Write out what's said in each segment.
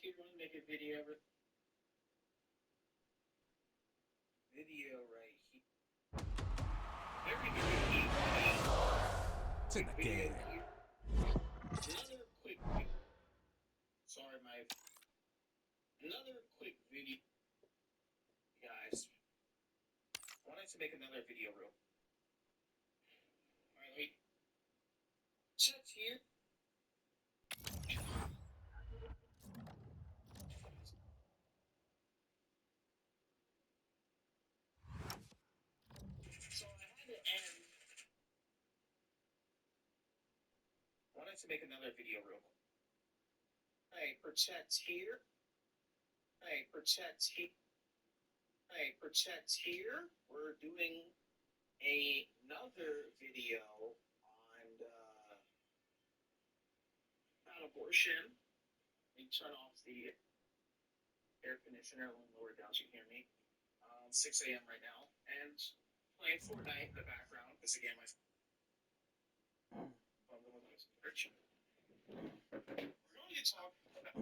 here, want to make a video right here. Very quick It's in the video game. here. Another quick sorry my another quick video, guys. I wanted to make another video real. Alright, wait. Chat here. So I had to end. Wanted to make another video real quick. Alright, for chats here. Alright, for chats here. Alright, for chats here. We're doing another video on about abortion. Let me turn off the air conditioner a little lower down so you can hear me. 6 a.m. right now, and playing Fortnite in the background because again my phone was search. We're going to talk about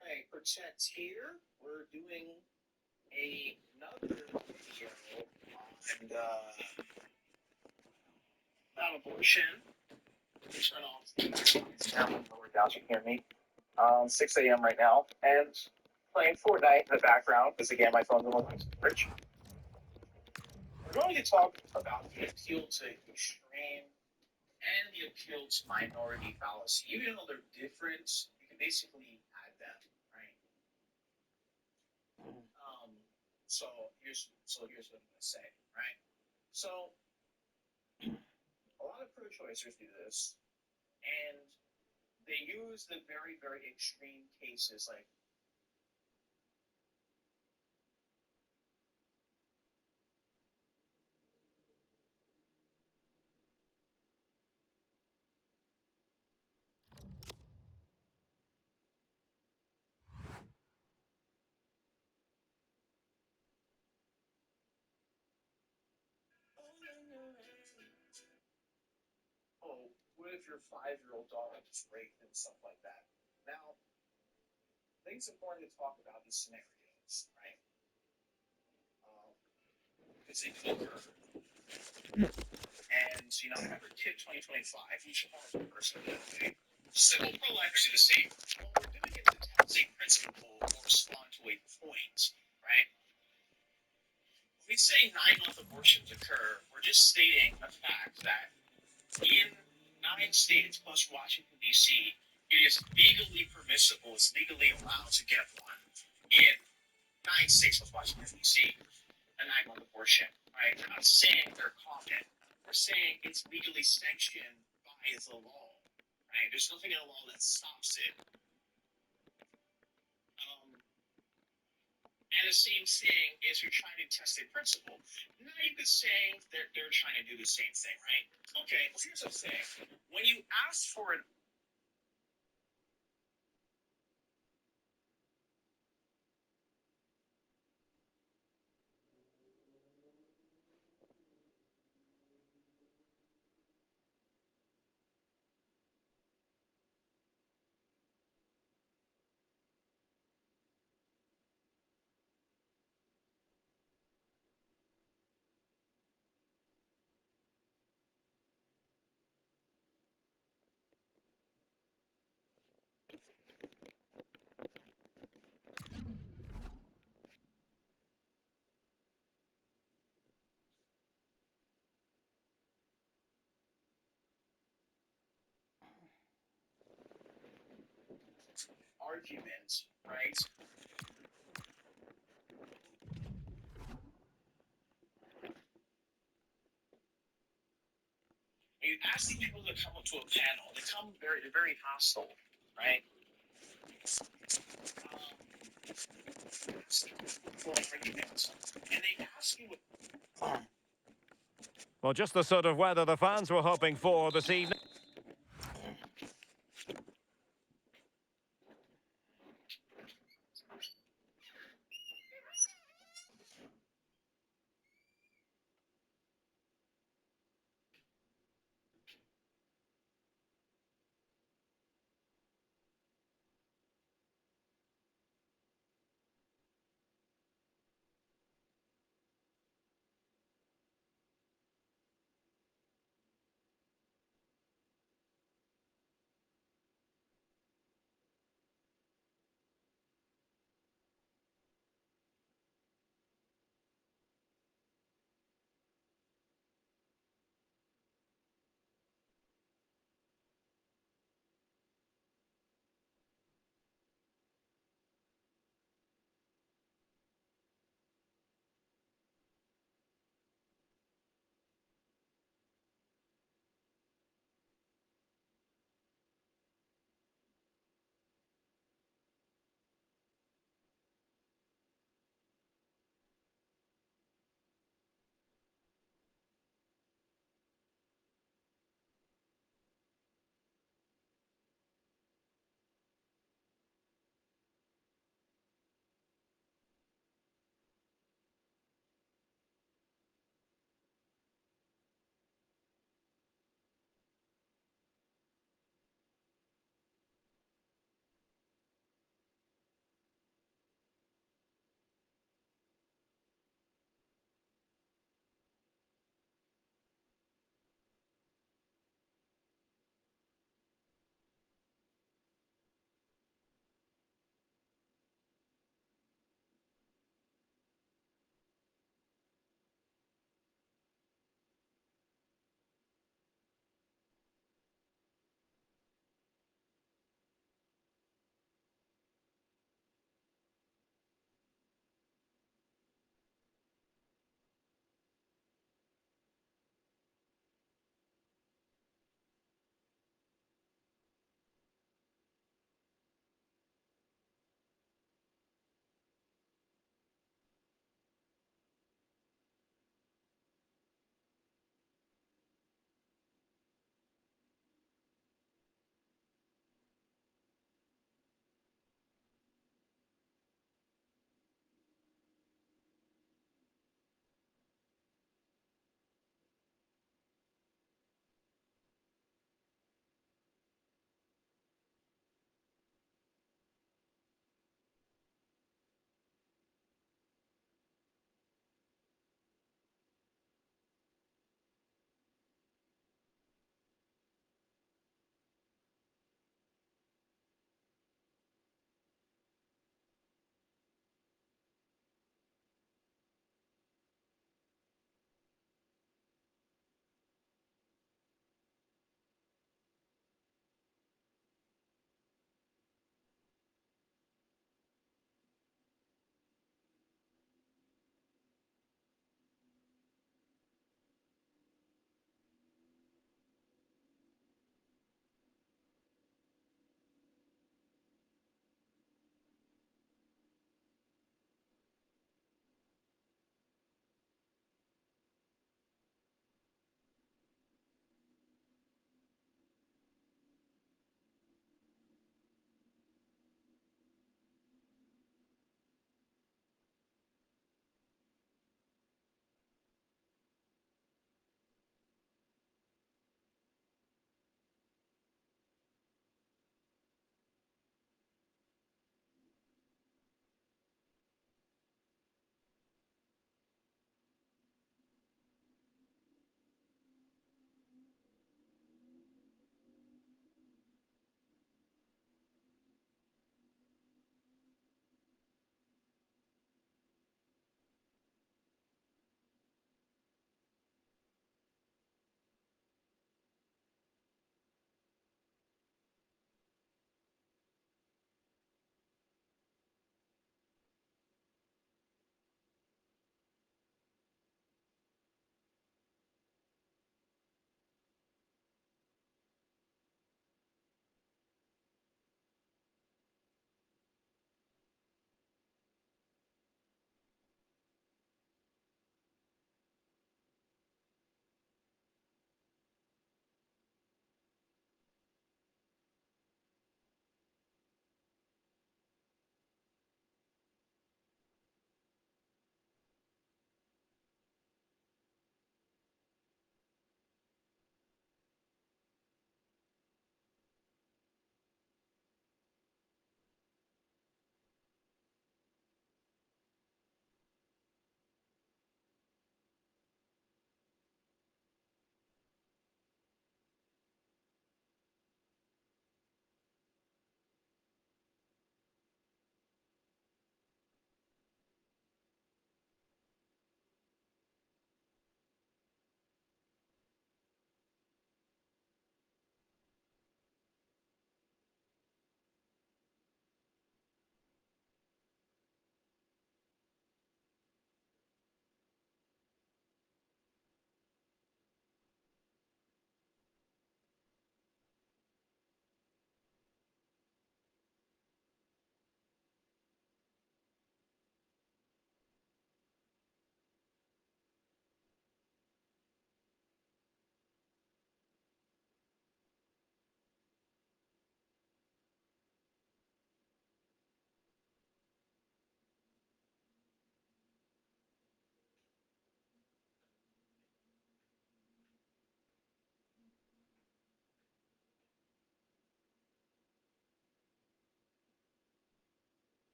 Hey, for chats here, we're doing another video on about abortion. Let me turn off the lights down lower down so you can hear me. 6 a.m. right now, and playing Fortnite in the background because again my phone's on search. We're going to talk about the appeal to extreme and the appeal to minority fallacy. Even though they're different, you can basically add them, right? So here's what I'm gonna say, right? So a lot of pro-choicers do this, and they use the very, very extreme cases like oh, what if your 5-year-old daughter was raped and stuff like that? Now, I think it's important to talk about these scenarios, right? Because they could occur. And, remember, KID 2025, we should have a person that civil pro-lifers do the same. What we're doing is to test a principle or respond to a point, right? When we say 9-month abortions occur, we're just stating a fact that in 9 states plus Washington, D.C., it is legally permissible, it's legally allowed to get one. In 9 states plus Washington, D.C., a 9-month abortion, right? We're not saying they're common. We're saying it's legally sanctioned by the law, right? There's nothing in the law that stops it. And the same thing is you're trying to test a principle. Now you could say they're trying to do the same thing, right? Okay, well here's the thing. When you ask for an argument, right? You ask these people to come up to a panel, they come they're very hostile, right? For an argument, and they ask you. Well, just the sort of weather the fans were hoping for this evening.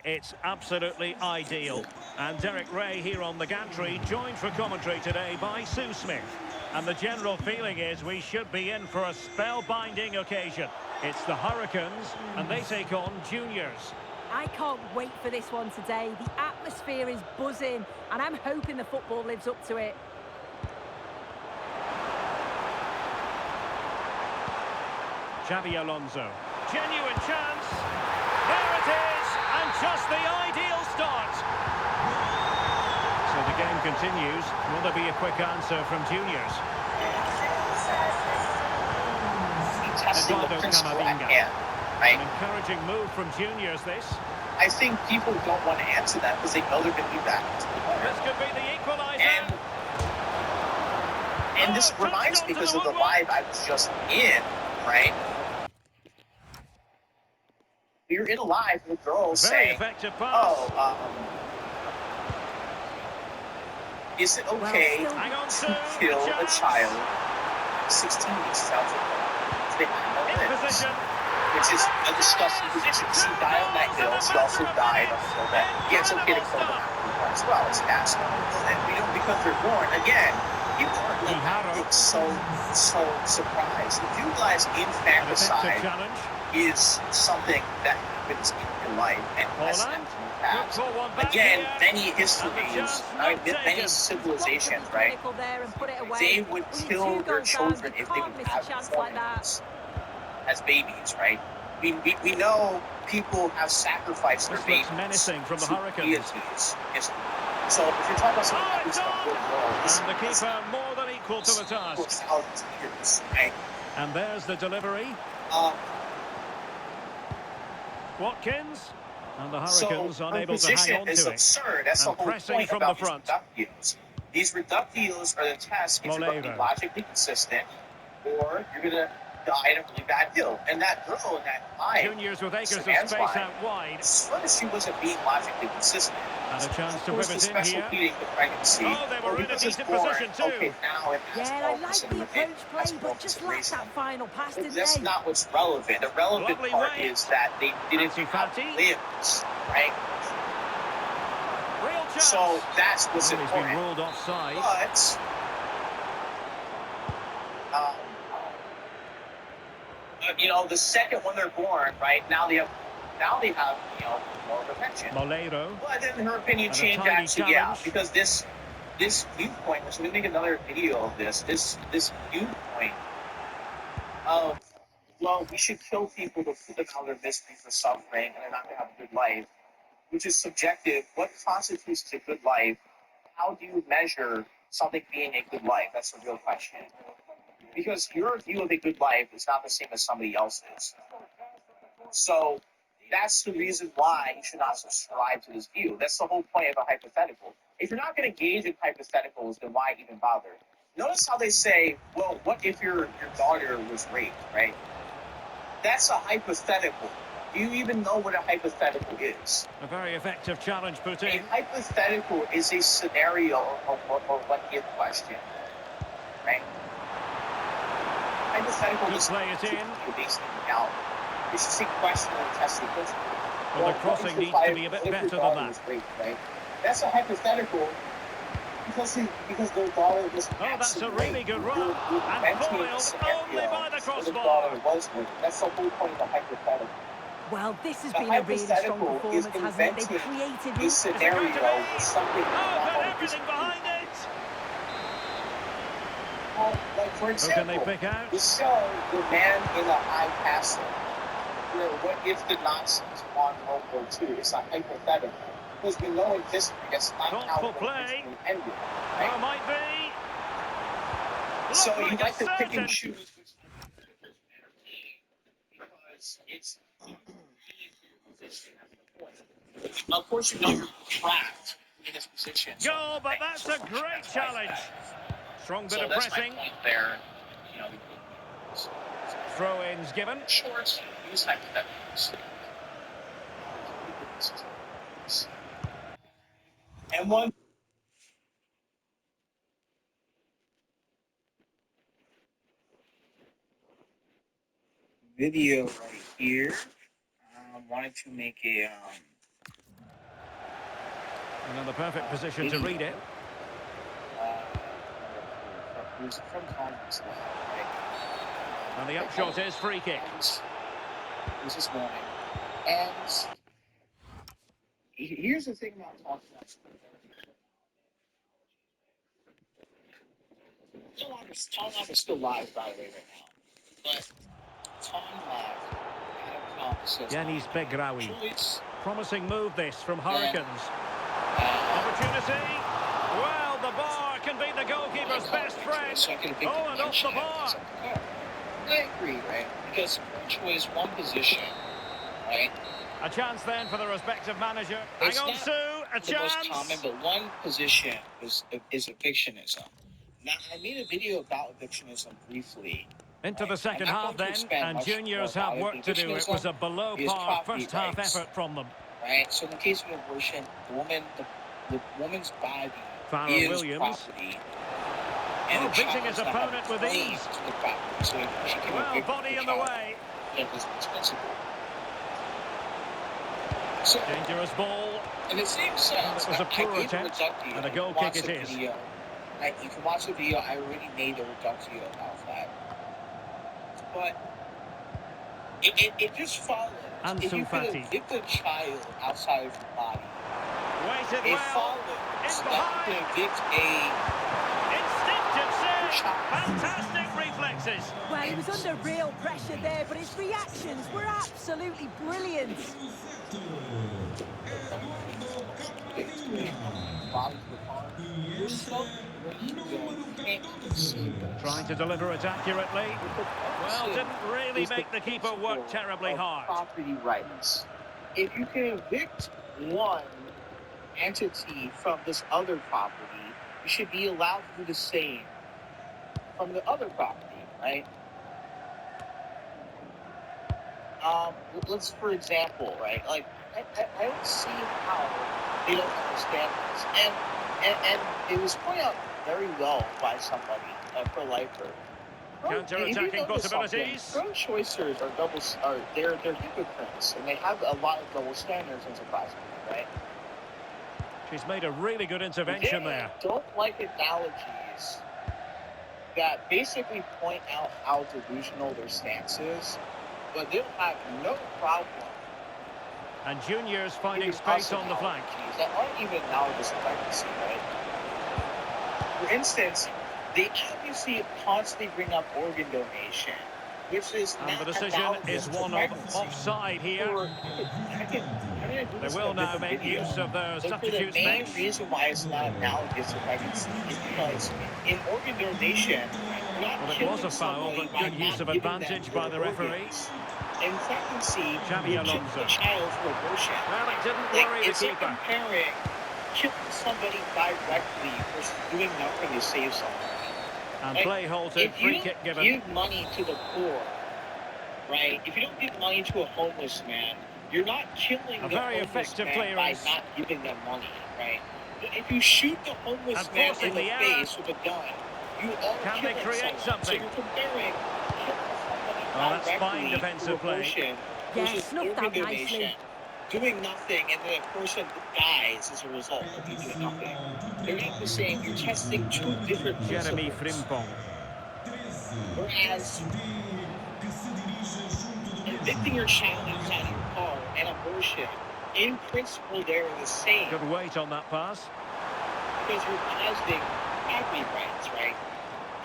It's absolutely ideal. And Derek Ray here on the gantry, joined for commentary today by Sue Smith. And the general feeling is we should be in for a spellbinding occasion. It's the Hurricanes, and they take on Juniors. I can't wait for this one today. The atmosphere is buzzing, and I'm hoping the football lives up to it. Xabi Alonso. Genuine chance. There it is, and just the ideal start. So the game continues. Will there be a quick answer from Juniors? Testing the Eduardo principle at Camavinga. hand, right? An encouraging move from Juniors, this. I think people don't want to answer that because they know they're going to be back to the player. This could be the equaliser. And this reminds me because of the live I was just in, right? We were in a live with girls Very saying, effective pass. "Oh, is it okay Hang on to to kill the a chance. child 16 weeks out of the In position. which is a disgusting position. She died on that hill. She also died on the hill that, yeah, it's okay to kill them as well. It's nasty. And because they're born, again, people aren't Iharo. so surprised. You realize An effective infanticide challenge. is something that happens in your life and has Poland. happened in the Good past. for one back Again, here. many And the histories, chance I not mean, many taken. civilizations, right? There and put it away. They would When you're kill two their goals down, children you if they can't would miss a have chance like that. performance as babies, right? We know people have sacrificed their This babies looks menacing from the to Hurricanes. deities. So if you're talking about something that happens in the real world, this And the is keeper more than equal to the for task. thousands of years, right? And there's the delivery. Watkins. And the Hurricanes so her unable to hang position on is to it. absurd. That's the And whole pressing point from the about front. these reductios. These reductios are the test if you're going to be Moleiro. logically consistent or you're going to die in a really bad hill. And that girl in that line, Juniors with acres of Savannah's space line, out wide. as long as she wasn't being logically consistent. And a chance to Of course, whip the it in special here. pleading the pregnancy. Oh, they were in a because it's decent born, position too. okay, now it has Yeah, no I like the consideration. approach play, Has no but just lacked consideration. that final pass, didn't That's they? not what's relevant. The relevant Lovely part weight. is that they didn't Ansu have Fati. limbs, right? Real chance. So that's what's Well, he's been important. ruled offside. But you know, the second when they're born, right now they have more protection. Moleiro. But then her opinion And a changed tiny actually, yeah, challenge. because this viewpoint, which we make another video of this viewpoint of, well, we should kill people to put them out of their misery for suffering and they're not going to have a good life, which is subjective. What constitutes a good life? How do you measure something being a good life? That's the real question. Because your view of a good life is not the same as somebody else's. So that's the reason why you should not subscribe to this view. That's the whole point of a hypothetical. If you're not going to engage in hypotheticals, then why even bother? Notice how they say, well, what if your daughter was raped, right? That's a hypothetical. Do you even know what a hypothetical is? A very effective challenge put A in. hypothetical is a scenario or what-if question, right? Hypothetical Good is play it in. you're basing it out. It's just a question and test the principle. Well, the crossing needs to be a bit better than that. Raped, right? That's a hypothetical because their daughter was Oh, that's a absolutely really good run. You're And inventing a foiled scenario only by the where crossbar. daughter was raped. That's the whole point of a hypothetical. Well, this has The been a really strong hypothetical is performance, hasn't it? They've inventing created a scenario Is it going to be? where something Oh, not put on everything behind it. Well, like for Who can they example, pick out? the show The Man in the High Castle, where what if the Nazis won World War II? It's a hypothetical. Because we know in history that's not how Thoughtful World play. War II ended. Oh, Right? might be. So Looked you like like a to pick certain. and choose which because it's of course you know you're trapped in this position. So Goal, but that's a great challenge. Strong bit So of that's pressing. my point there. You know, Throw-ins given. shorts, these hypotheticals. And one video right here. Wanted to make a Another perfect position to read it. it was from Congress, right? And the upshot is free kick. It was this morning. And here's the thing about talking about Tom Lab is still live, by the way, right now. But Tom Lab, Adam Cobb, Yanis Begraoui. choice. Promising move this from Hurricanes. Opportunity. Well, the bar can be the goalkeeper's best friend. Oh, and off the bar. I agree, right? Because choice one position, right? A chance then for the respective manager. It's Hang on, not Sue. A the most chance. common, but one position is evictionism. Now, I made a video about evictionism briefly. Into the second I'm not half going to then, expand and much juniors more have about work to do. It was a below is par property first half rights. effort from them. Right? So in the case of abortion, the woman's body Farrah is Williams. property. Oh, the beating child his does not have opponent with claim ease. to the property. So if she can Well, evict body in the child, way. that is responsible. So, Dangerous ball. in the same sense, It was a poor I gave attempt, a reductio. and a You goal can watch kick the it is. video. You can watch the video. I already made a reductio about that. But it just follows. Ansu If you could Fati. evict a child outside of your body, Waited it well. follows It's that you behind. can evict Instinctive save. Fantastic reflexes. Well, he was under real pressure there, but his reactions were absolutely brilliant. body to the car. There's so many you can't conceive of. Trying to deliver it accurately. Well, didn't really Is the make the keeper work principle terribly of hard. Property rights. If you can evict one entity from this other property, you should be allowed to do the same from the other property, right? Let's, for example, right? Like, I don't see how they don't understand this. And it was pointed out very well by somebody, pro-lifer. Counter-attacking possibilities. Pro-choicers they're hypocrites, and they have a lot of double standards, unsurprisingly, right? She's made a really good intervention They there. don't like analogies that basically point out how delusional their stance is, but they'll have no problem And juniors finding giving space us on the flank. analogies that aren't even analogous to pregnancy, right? For instance, they obviously constantly bring up organ donation, which is And not the decision analogous is to one of pregnancy. offside here. They will now make use of their substitute The main space. reason why it's not analogous to pregnancy is because in organ donation, you're not Well, it killing was a foul, somebody but by good use not of giving them advantage by the their referee. organs. In pregnancy, Xabi you kill Alonso. the child for abortion. Well, it didn't Like, worry the it's like keeper. comparing killing somebody directly versus doing nothing to save somebody. And Like, play halted, if free you kick given. give money to the poor, right? If you don't give money to a homeless man, you're not killing A the very homeless effective man clearance. by not giving them money, right? But if you shoot the homeless And man forcing in the the error. face with a gun, you are Can they killing create someone. something? So you're comparing killing somebody Oh, that's fine directly defensive to play. abortion Yeah, versus snuffed organ that donation. nicely. Doing nothing and then a person dies as a result of you doing nothing. They're not the same. You're testing two different Jeremy principles. Frimpong. Whereas evicting your child outside of your car and abortion, in principle, they're the same Good weight on that pass. because you're positing property rights, right?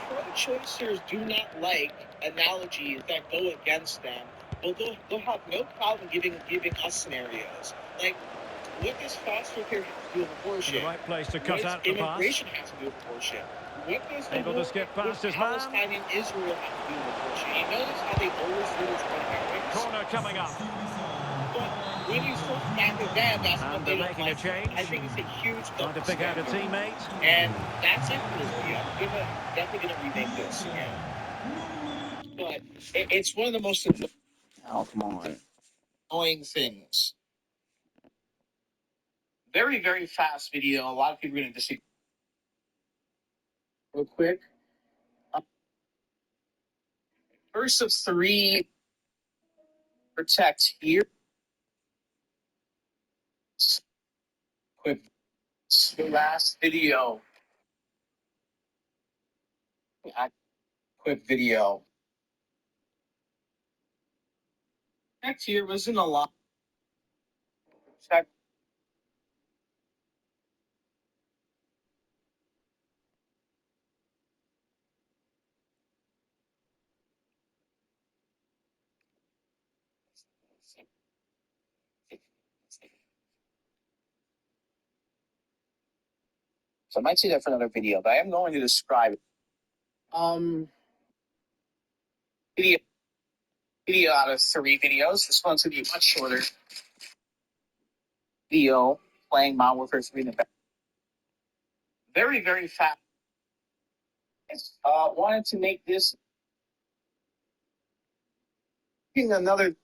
Pro-choicers do not like analogies that go against them, but they'll have no problem giving us scenarios. Like, what does foster care have to do with In abortion? the right place to What cut does out the pass. immigration have to do with abortion? What does the Able to war skip with past his man. Palestine and Israel have to do with abortion? You notice how they always do this one. Corner coming up. But when you start standing down, that's And what they're they don't making a like. change. I think it's a huge Trying to pick out a teammate. and that's it for this video. I'm definitely gonna remake this again. But it's one of the most annoying things. Very, very fast video. A lot of people are gonna disagree. Real quick. First of three protect here. Quick. The last video. Quick video. Protect here wasn't a lot. Check. So I might see that for another video, but I am going to describe it. Video out of three videos. This one's gonna be much shorter. Video playing Modern Warfare 3 in the back. Very, very fast. Wanted to make this another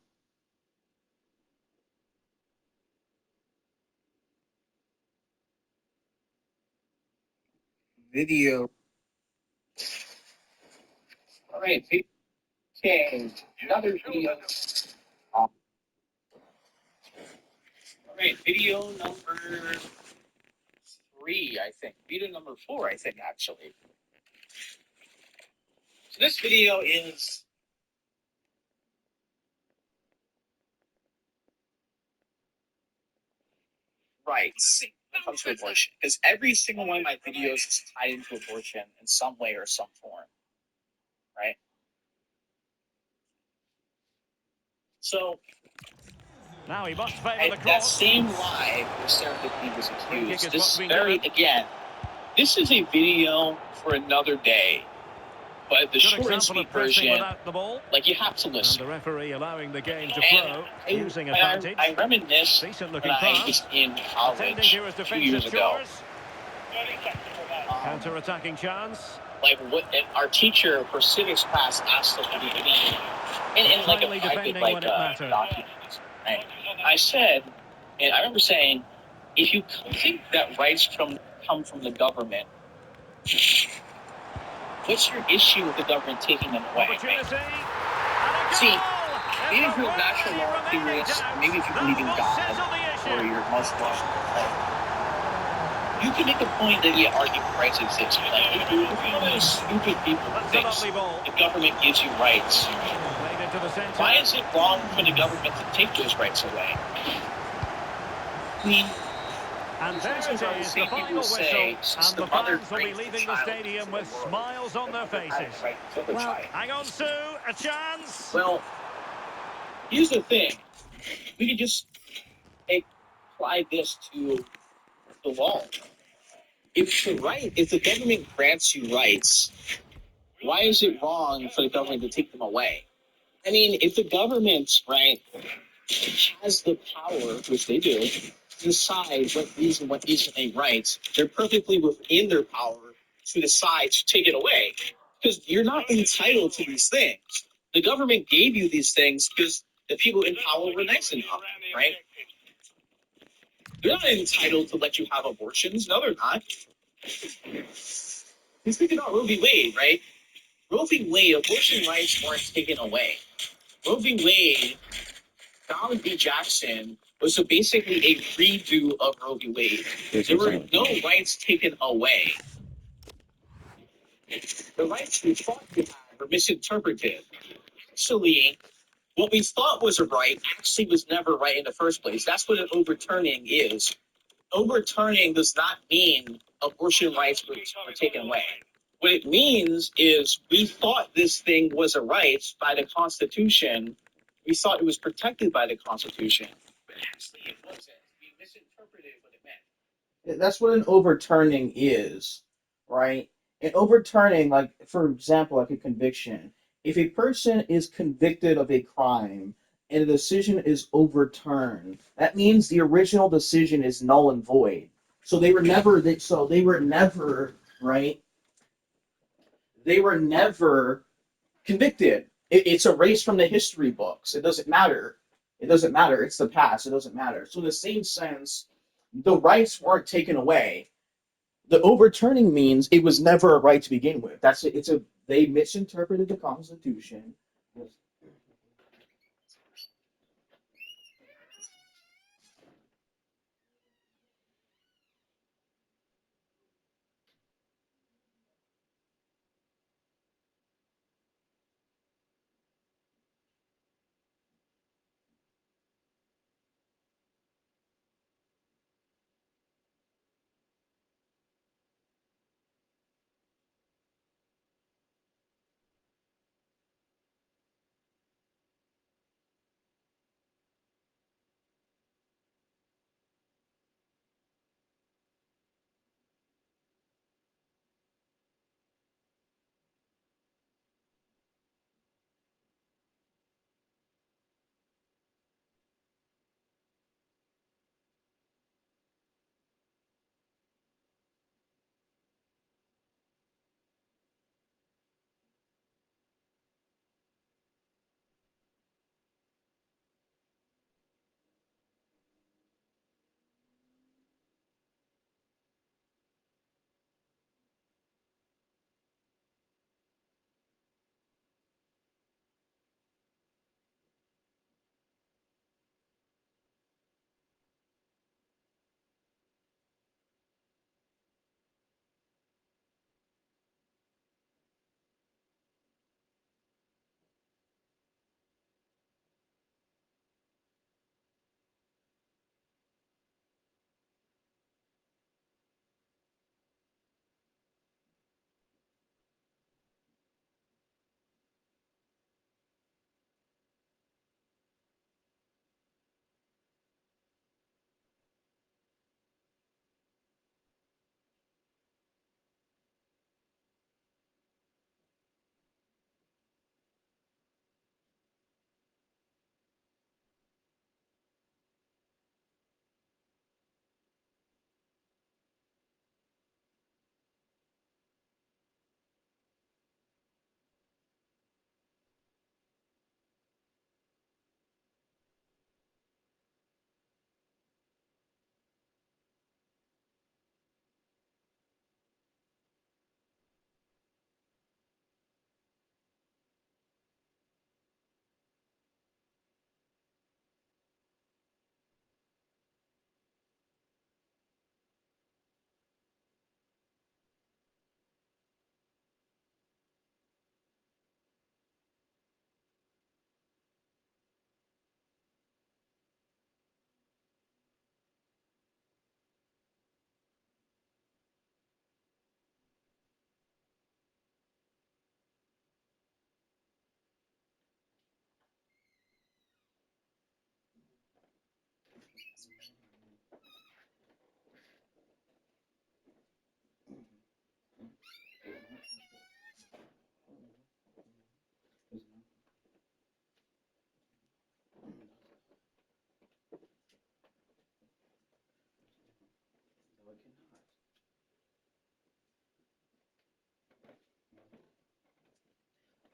video. All right, okay, another video. All right, video number 3, I think. Video number 4, I think, actually. So this video is rights when it comes to abortion, because every single one of my videos is tied into abortion in some way or some form, right? So Now he must favour the that cross. same lie where Serendipity was Free kick accused. is This what's is been very given. again. This is a video for another day, but the Good short and example sweet of pressing version, without the ball. like you have to And listen. the referee allowing the game to And flow, using I advantage. reminisce Decent when looking I pass. was in Attending college to his 2 years defensive ago. chores. Counter-attacking chance. Like what and our teacher for civics class asked us to do in like a Finally private defending like when it mattered. document. Right? I said, and I remember saying, if you think that rights come from the government, what's your issue with the government taking them away? Opportunity. See, maybe if you're a natural law theorist, maybe if you believe in God or you're Muslim, you can make a point that argument rights exist. Like, if you're one of those stupid people who thinks the government gives you rights, why is it wrong for the government to take those rights away? I mean, and there it is, the final whistle, and the fans will be leaving the stadium with smiles on their faces. Well, Hang on, Sue, a chance. Well, here's the thing. We can just apply this to the law. If the government grants you rights, why is it wrong for the government to take them away? I mean, if the government, right, has the power, which they do, to decide what is and what isn't a right, they're perfectly within their power to decide to take it away. Because you're not entitled to these things. The government gave you these things because the people in power were nice enough, right? They're not entitled to let you have abortions. No, they're not. He's thinking about Roe v. Wade, right? Roe v. Wade, abortion rights weren't taken away. Roe v. Wade, Donald v. Jackson was basically a redo of Roe v. Wade. There were no rights taken away. The rights we thought we had were misinterpreted. Actually, what we thought was a right actually was never right in the first place. That's what an overturning is. Overturning does not mean abortion rights were taken away. What it means is we thought this thing was a right by the Constitution. We thought it was protected by the Constitution, but actually it wasn't. We misinterpreted what it meant. That's what an overturning is, right? An overturning, like, for example, like a conviction. If a person is convicted of a crime, and the decision is overturned, that means the original decision is null and void. So they were never right. They were never convicted. It's erased from the history books. It doesn't matter. It doesn't matter. It's the past. It doesn't matter. So in the same sense, the rights weren't taken away. The overturning means it was never a right to begin with. They misinterpreted the Constitution.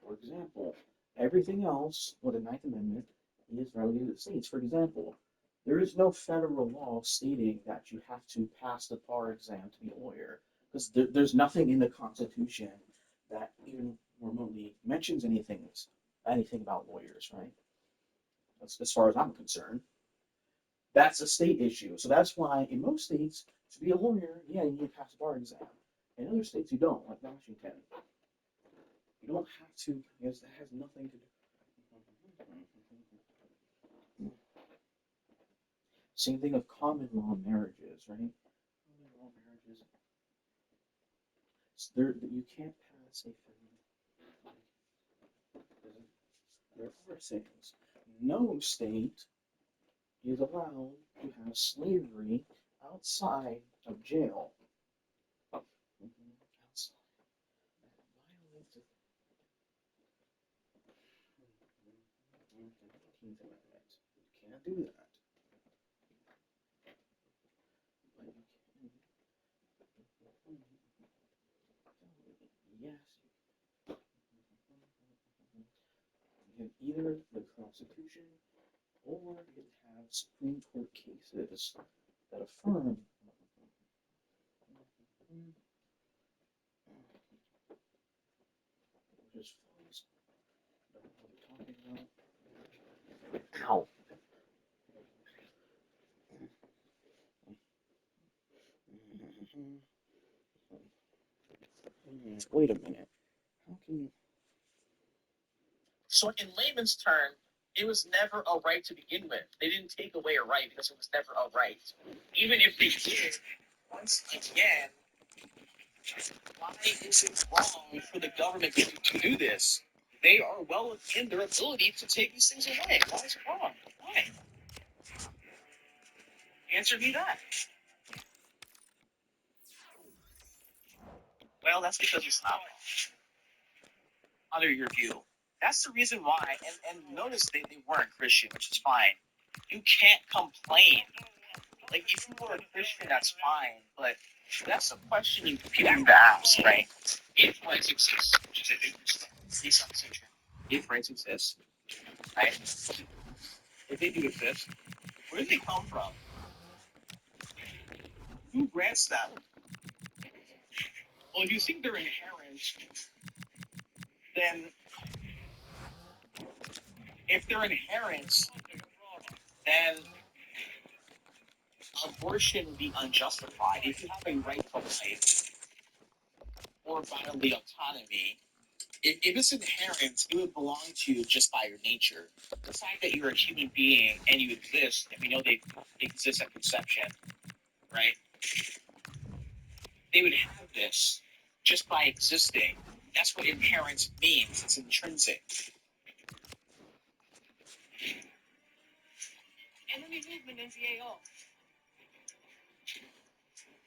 For example, everything else with the Ninth Amendment is relegated to the states. For example, there is no federal law stating that you have to pass the bar exam to be a lawyer, because there's nothing in the Constitution that even remotely mentions anything about lawyers, right? As far as I'm concerned, that's a state issue. So that's why in most states, to be a lawyer, yeah, you need to pass the bar exam. In other states, you don't, like Washington. You don't have to, because that has nothing to do. Same thing of common law marriages, right? Common law marriages. You can't pass a there are things. No state is allowed to have slavery outside of jail. Outside. That violates the 19th Amendment. do that. But you can, yes, you can either the Constitution or you can have Supreme Court cases that affirm just fuzz. Don't know what we're talking about. Ow. Wait a minute. How can you? So in layman's term, it was never a right to begin with. They didn't take away a right because it was never a right. Even if they did, once again, why is it wrong for the government to do this? They are well within their ability to take these things away. Why is it wrong? Why? Answer me that. Well, that's because it's not under your view. That's the reason why. And notice they weren't Christian, which is fine. You can't complain. Like, if you were a Christian, that's fine. But that's a question people need to ask, right? If rights exist, which is a big conversation. If rights exist, right? If they do exist, where do they come from? Who grants them? Well, if you think they're inherent, then if they're inherent, then abortion would be unjustified. If you have a right to life or bodily autonomy, if it's inherent, it would belong to you just by your nature. The fact that you're a human being and you exist, and we know they exist at conception, right? They would have this just by existing. That's what inherent means. It's intrinsic.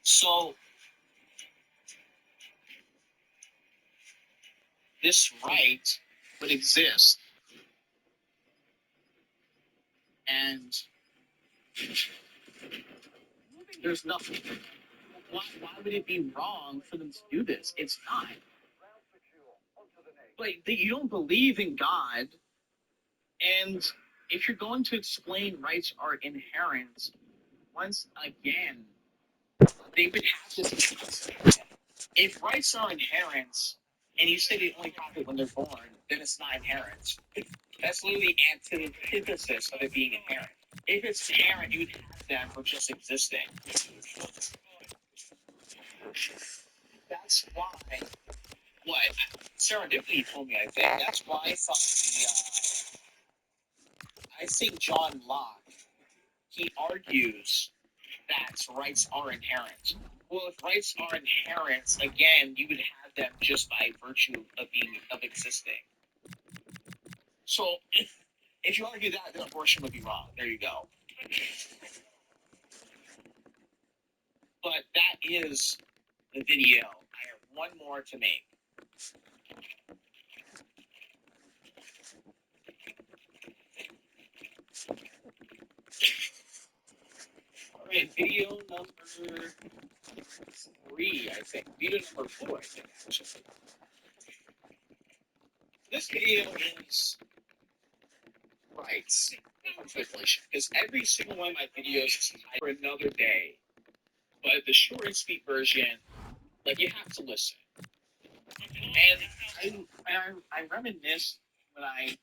So this right would exist, and there's nothing. Why would it be wrong for them to do this? It's not. But you don't believe in God, and if you're going to explain rights are inherent, once again, they would have to. If rights are inherent, and you say they only happen when they're born, then it's not inherent. That's literally the antithesis of it being inherent. If it's inherent, you would have them for just existing. That's why. What serendipity told me, I think. That's why from I think John Locke, he argues that rights are inherent. Well, if rights are inherent, again, you would have them just by virtue of existing. So if you argue that, then abortion would be wrong. There you go. But that is the video. I have one more to make. All right, video number 3, I think. Video number 4, I think, actually. This video is rights translation, because every single one of my videos is tied for another day. But the short and sweet version, like, you have to listen. And I reminisce when I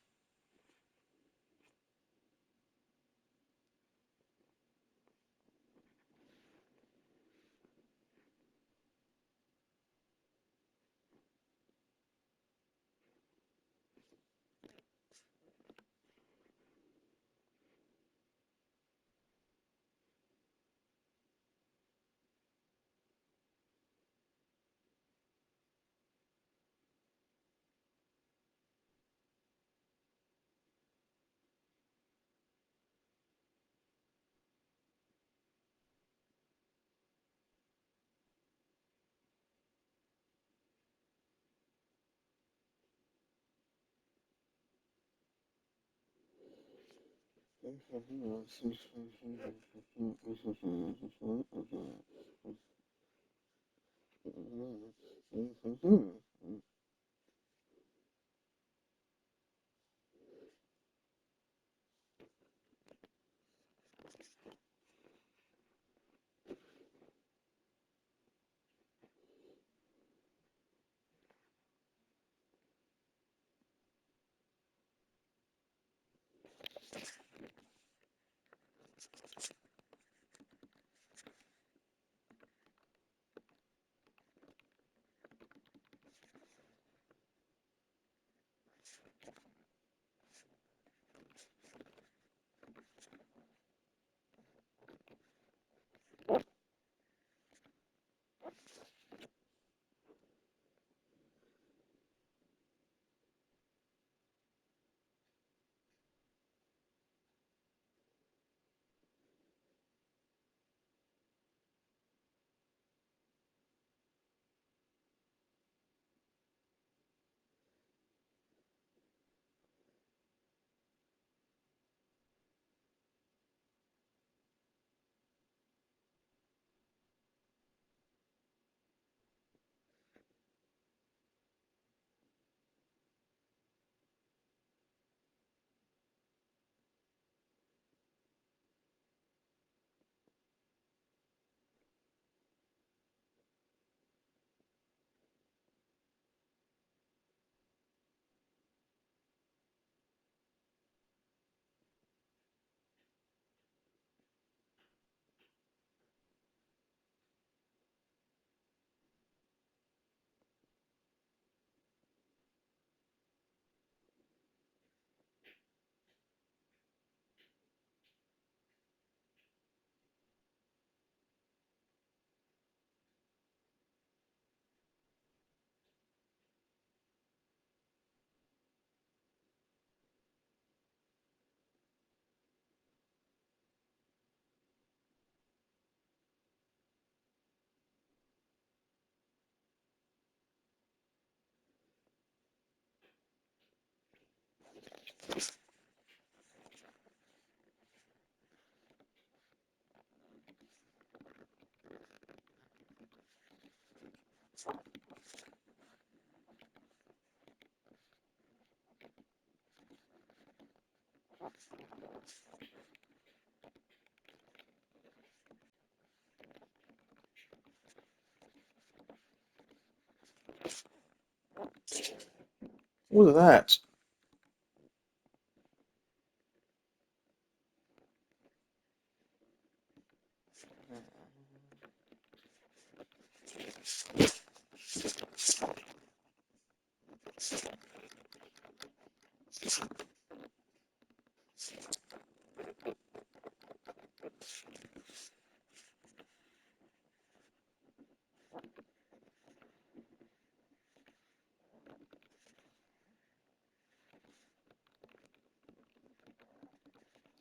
What was that?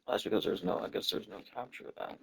That's because there's no, I guess there's no capture of that.